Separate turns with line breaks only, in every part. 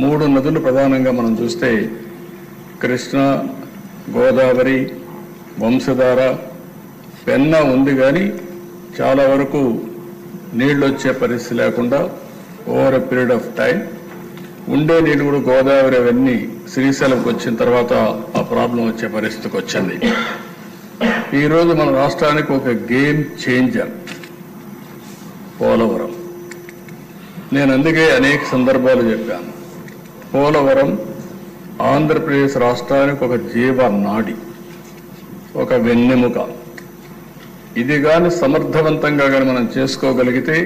మూడు నదులు ప్రధానంగా మనం చూస్తే కృష్ణ, గోదావరి, వంశధార, పెన్నా ఉంది. కానీ చాలా వరకు నీళ్ళు వచ్చే పరిస్థితి లేకుండా over a period of time ఉండే నీళ్ళు కూడా గోదావరి అవన్నీ శ్రీశైలంకి వచ్చిన తర్వాత ఆ ప్రాబ్లం వచ్చే పరిస్థితికి వచ్చింది. ఈరోజు మన రాష్ట్రానికి ఒక గేమ్ చేంజర్ పోలవరం. నేను అందుకే అనేక సందర్భాలు చెప్పాను, పోలవరం ఆంధ్రప్రదేశ్ రాష్ట్రానికి ఒక జీవనాడి, ఒక వెన్నెముక. ఇది కానీ సమర్థవంతంగా కానీ మనం చేసుకోగలిగితే,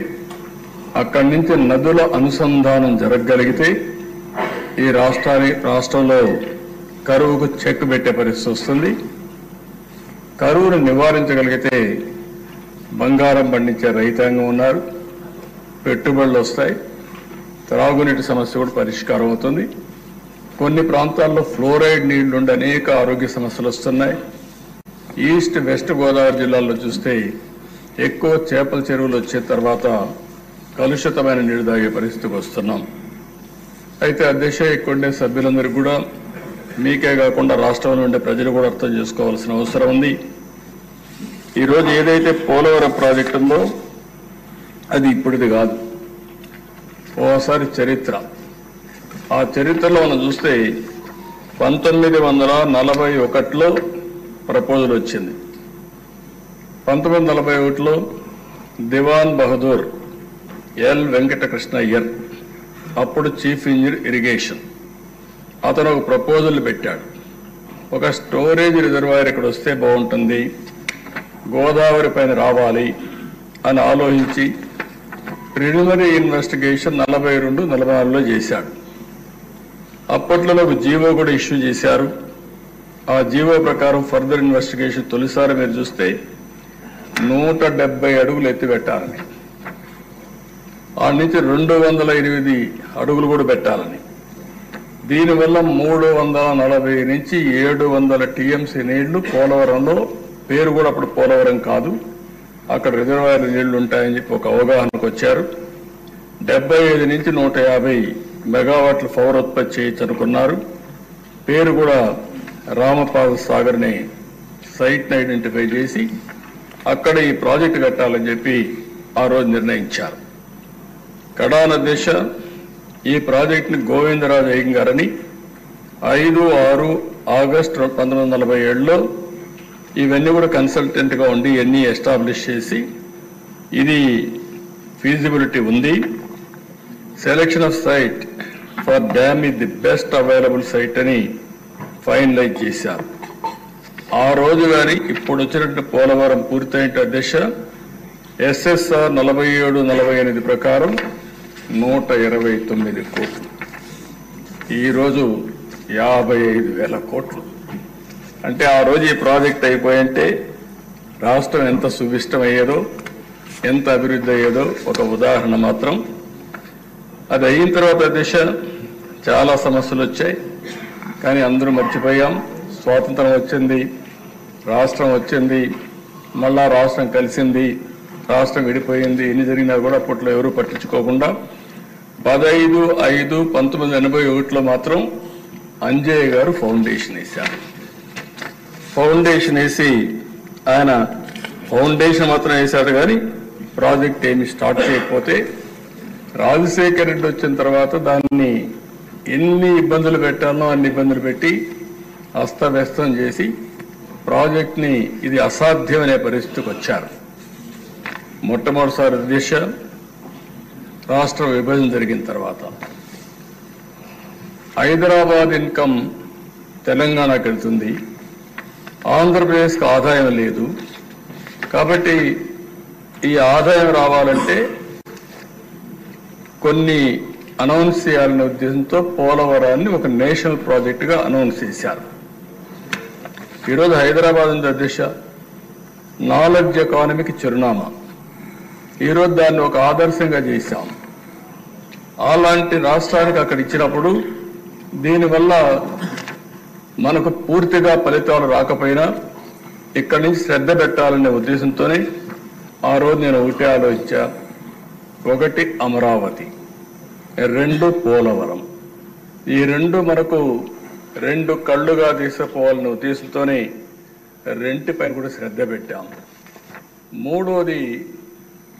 అక్కడి నుంచి నదుల అనుసంధానం జరగగలిగితే ఈ రాష్ట్రంలో కరువుకు చెక్ పెట్టే పరిస్థితి వస్తుంది. కరువును నివారించగలిగితే బంగారం పండించే రైతాంగం ఉన్నారు, పెట్టుబడులు వస్తాయి, త్రాగునీటి సమస్య కూడా పరిష్కారం అవుతుంది. కొన్ని ప్రాంతాల్లో ఫ్లోరైడ్ నీళ్లుండి అనేక ఆరోగ్య సమస్యలు వస్తున్నాయి. ఈస్ట్ వెస్ట్ గోదావరి జిల్లాల్లో చూస్తే ఎక్కువ చేపల చెరువులు వచ్చిన తర్వాత కలుషితమైన నీళ్లు తాగే పరిస్థితికి వస్తున్నాం. అయితే అధ్యక్ష, ఇక్కడ సభ్యులందరికీ కూడా, మీకే కాకుండా రాష్ట్రంలో ఉండే ప్రజలు కూడా అర్థం చేసుకోవాల్సిన అవసరం ఉంది. ఈరోజు ఏదైతే పోలవరం ప్రాజెక్టు ఉందో అది ఇప్పుడుది కాదు, ఓసారి చరిత్ర. ఆ చరిత్రలో మనం చూస్తే 1941లో ప్రపోజల్ వచ్చింది. 1941లో దివాన్ బహదూర్ ఎల్ వెంకటకృష్ణ అయ్యర్, అప్పుడు చీఫ్ ఇంజనీర్ ఇరిగేషన్, అతను ఒక ప్రపోజల్ పెట్టాడు. ఒక స్టోరేజ్ రిజర్వాయర్ ఇక్కడ వస్తే బాగుంటుంది, గోదావరి పైన రావాలి అని ఆలోచించి ప్రిలిమినరీ ఇన్వెస్టిగేషన్ 42-44లో చేశాడు. అప్పట్లో ఒక జీవో కూడా ఇష్యూ చేశారు. ఆ జీవో ప్రకారం ఫర్దర్ ఇన్వెస్టిగేషన్ తొలిసారి మీరు చూస్తే 170 అడుగులు ఎత్తి పెట్టాలని, ఆ నుంచి 208 అడుగులు కూడా పెట్టాలని, దీనివల్ల 340 నుంచి 700 టీఎంసీ నీళ్లు పోలవరంలో, పేరు కూడా అప్పుడు పోలవరం కాదు, అక్కడ రిజర్వాయర్ నీళ్లు ఉంటాయని చెప్పి ఒక అవగాహనకు వచ్చారు. 75 నుంచి 150 మెగావాట్ల పవర్ ఉత్పత్తి చేయొచ్చు అనుకున్నారు. పేరు కూడా రామపాద సాగర్ని సైట్ని ఐడెంటిఫై చేసి అక్కడ ఈ ప్రాజెక్టు కట్టాలని చెప్పి ఆ రోజు నిర్ణయించారు. కడాన దిశ ఈ ప్రాజెక్టుని గోవిందరాజు అయ్యంగారని 5-6 ఆగస్టు 1947లో ఇవన్నీ కూడా కన్సల్టెంట్గా ఉండి ఇవన్నీ ఎస్టాబ్లిష్ చేసి ఇది ఫీజిబిలిటీ ఉంది, selection of site for dam is the best available site అని ఫైనలైజ్ చేశారు. ఆ రోజు కానీ ఇప్పుడు వచ్చినట్టు పోలవరం పూర్తయిన దశ ఎస్ఎస్ఆర్ 47-48 ప్రకారం 129 కోట్లు, ఈరోజు 55,000 కోట్లు. అంటే ఆ రోజు ఈ ప్రాజెక్ట్ అయిపోయింటే రాష్ట్రం ఎంత సువిష్టమయ్యేదో, ఎంత అభివృద్ధి అయ్యేదో ఒక ఉదాహరణ మాత్రం. అది అయిన తర్వాత దిశ చాలా సమస్యలు వచ్చాయి, కానీ అందరూ మర్చిపోయాం. స్వాతంత్రం వచ్చింది, రాష్ట్రం వచ్చింది, మళ్ళా రాష్ట్రం కలిసింది, రాష్ట్రం విడిపోయింది. ఎన్ని జరిగినా కూడా అప్పట్లో ఎవరూ పట్టించుకోకుండా 15/5/1981లో మాత్రం అంజయ్య గారు ఫౌండేషన్ వేశారు. ఫౌండేషన్ వేసి ఆయన ఫౌండేషన్ మాత్రం వేశాడు, కానీ ప్రాజెక్ట్ ఏమి స్టార్ట్ చేయకపోతే రాజశేఖర్ రెడ్డి వచ్చిన తర్వాత దాన్ని ఎన్ని ఇబ్బందులు పెట్టాలో అన్ని ఇబ్బందులు పెట్టి అస్తవ్యస్తం చేసి ప్రాజెక్ట్ని ఇది అసాధ్యమనే పరిస్థితికి వచ్చారు. మొట్టమొదటిసారి దిశ రాష్ట్ర విభజన జరిగిన తర్వాత హైదరాబాద్ ఇన్కమ్ తెలంగాణకు వెళ్తుంది, ఆంధ్రప్రదేశ్కి ఆదాయం లేదు. కాబట్టి ఈ ఆదాయం రావాలంటే కొన్ని అనౌన్స్ చేయాలనే ఉద్దేశంతో పోలవరాన్ని ఒక నేషనల్ ప్రాజెక్టుగా అనౌన్స్ చేశారు. ఈరోజు హైదరాబాద్ ఉంది దిశ, నాలెడ్జ్ ఎకానమీకి చిరునామా. ఈరోజు దాన్ని ఒక ఆదర్శంగా చేశాం. అలాంటి రాష్ట్రానికి అక్కడ ఇచ్చినప్పుడు దీనివల్ల మనకు పూర్తిగా ఫలితాలు రాకపోయినా ఇక్కడి నుంచి శ్రద్ధ పెట్టాలనే ఉద్దేశంతోనే ఆ రోజు నేను ఒకటే ఆలోచించా. 1 అమరావతి, 2 పోలవరం, ఈ రెండు మనకు రెండు కళ్ళుగా తీసుకుపోవాలనే ఉద్దేశంతోనే రెంటిపైన కూడా శ్రద్ధ పెట్టాం. మూడోది,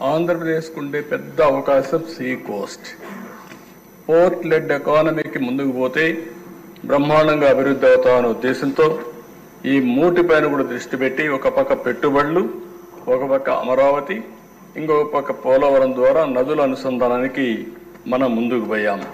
ఆంధ్రప్రదేశ్కు ఉండే పెద్ద అవకాశం సీ కోస్ట్. పోర్ట్ లెడ్ ఎకానమీకి ముందుకు పోతే బ్రహ్మాండంగా అభివృద్ధి అవుతామనే ఉద్దేశంతో ఈ మూటిపైన కూడా దృష్టి పెట్టి ఒక పక్క పెట్టుబడులు, ఒక పక్క అమరావతి, ఇంకొక పక్క పోలవరం ద్వారా నదుల అనుసంధానానికి మనం ముందుకు పోయాము.